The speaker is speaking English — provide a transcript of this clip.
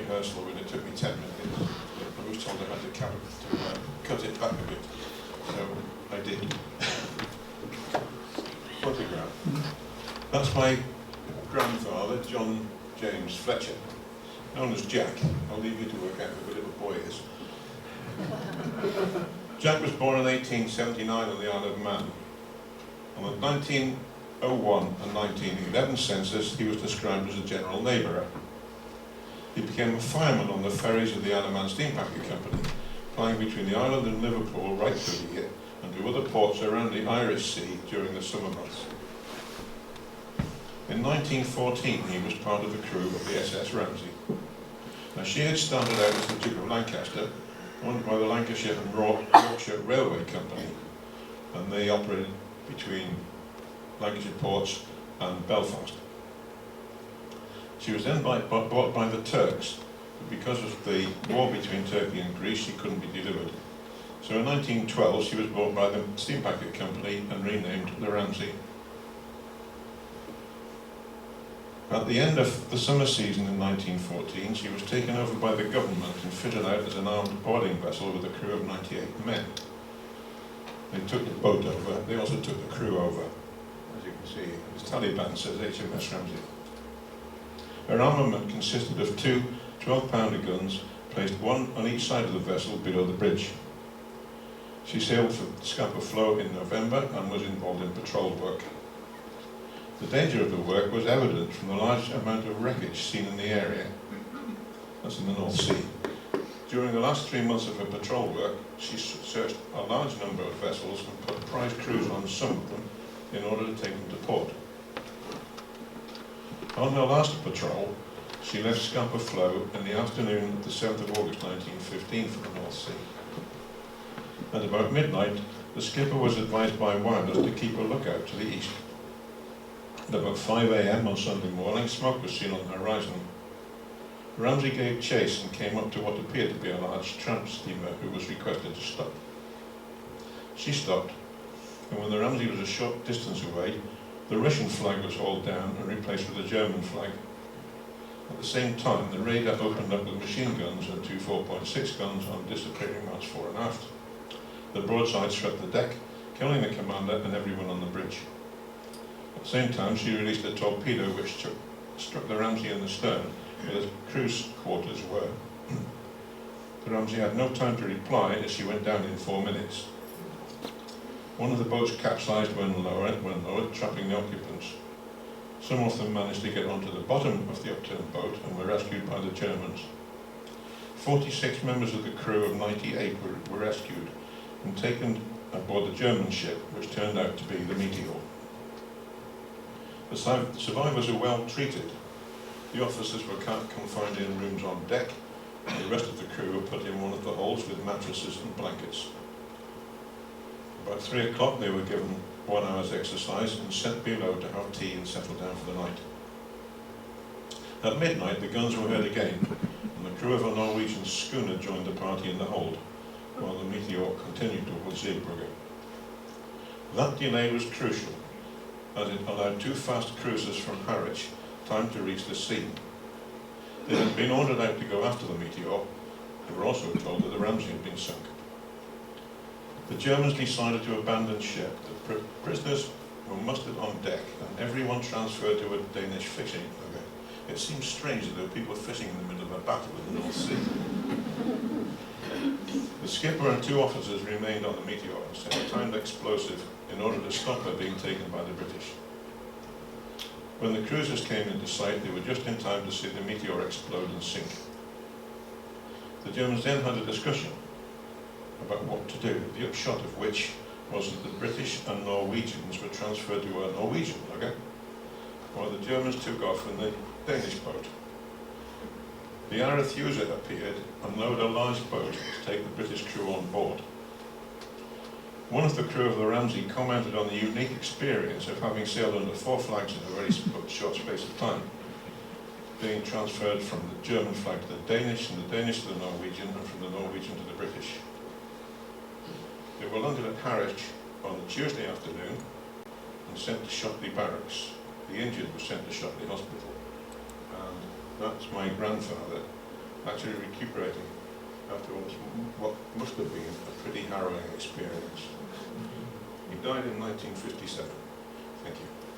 rehearsal and it took me 10 minutes. I was told I had to cut it back a bit, so I did. Photograph. That's my grandfather, John James Fletcher, known as Jack. I'll leave you to work out who the little boy is. Jack was born in 1879 on the Isle of Man. On the 1901 and 1911 census, he was described as a general labourer. He became a fireman on the ferries of the Isle of Man Steam Packet Company, plying between the island and Liverpool right through the year, and to other ports around the Irish Sea during the summer months. In 1914, he was part of the crew of the SS Ramsey. Now, she had started out as the Duke of Lancaster, owned by the Lancashire and Yorkshire Railway Company, and they operated between Lancashire ports and Belfast. She was then bought by the Turks, but because of the war between Turkey and Greece, she couldn't be delivered. So in 1912, she was bought by the Steam Packet Company and renamed the Ramsey. At the end of the summer season in 1914, she was taken over by the government and fitted out as an armed boarding vessel with a crew of 98 men. They took the boat over, they also took the crew over. As you can see, this Taliban says HMS Ramsey. Her armament consisted of two 12-pounder guns, placed one on each side of the vessel below the bridge. She sailed for Scapa Flow in November and was involved in patrol work. The danger of the work was evident from the large amount of wreckage seen in the area. That's in the North Sea. During the last 3 months of her patrol work, she searched a large number of vessels and put prize crews on some of them in order to take them to port. On her last patrol, she left Scapa Flow in the afternoon of the 7th of August 1915 for the North Sea. At about midnight, the skipper was advised by wireless to keep a lookout to the east. At about 5 a.m. on Sunday morning, smoke was seen on the horizon. Ramsey gave chase and came up to what appeared to be a large tramp steamer who was requested to stop. She stopped, and when the Ramsey was a short distance away, the Russian flag was hauled down and replaced with a German flag. At the same time, the radar opened up with machine guns and two 4.6 guns on disappearing marks fore and aft. The broadside swept the deck, killing the commander and everyone on the bridge. At the same time, she released a torpedo which struck the Ramsey in the stern, where the crew's quarters were. The Ramsey had no time to reply as she went down in 4 minutes. One of the boats capsized when lowered, trapping the occupants. Some of them managed to get onto the bottom of the upturned boat and were rescued by the Germans. 46 members of the crew of 98 were rescued and taken aboard the German ship, which turned out to be the Meteor. The survivors were well treated. The officers were confined in rooms on deck, and the rest of the crew were put in one of the holds with mattresses and blankets. About 3 o'clock they were given 1 hour's exercise and sent below to have tea and settle down for the night. At midnight the guns were heard again, and the crew of a Norwegian schooner joined the party in the hold, while the Meteor continued towards Zeebrugge. That delay was crucial, as it allowed 2 fast cruisers from Harwich time to reach the scene. They had been ordered out to go after the Meteor. They were also told that the Ramsey had been sunk. The Germans decided to abandon ship. The prisoners were mustered on deck and everyone transferred to a Danish fishing lugger. It seems strange that there were people fishing in the middle of a battle in the North Sea. The skipper and 2 officers remained on the Meteor and set a timed explosive in order to stop her being taken by the British. When the cruisers came into sight, they were just in time to see the Meteor explode and sink. The Germans then had a discussion about what to do, the upshot of which was that the British and Norwegians were transferred to a Norwegian lugger, while the Germans took off in the Danish boat. The Arethusa appeared and lowered a large boat to take the British crew on board. One of the crew of the Ramsey commented on the unique experience of having sailed under 4 flags in a very short space of time, being transferred from the German flag to the Danish, and the Danish to the Norwegian, and from the Norwegian to the British. They were landed at Harwich on the Tuesday afternoon and sent to Shotley Barracks. The injured were sent to Shotley Hospital. And that's my grandfather, actually recuperating after what must have been a pretty harrowing experience. He died in 1957. Thank you.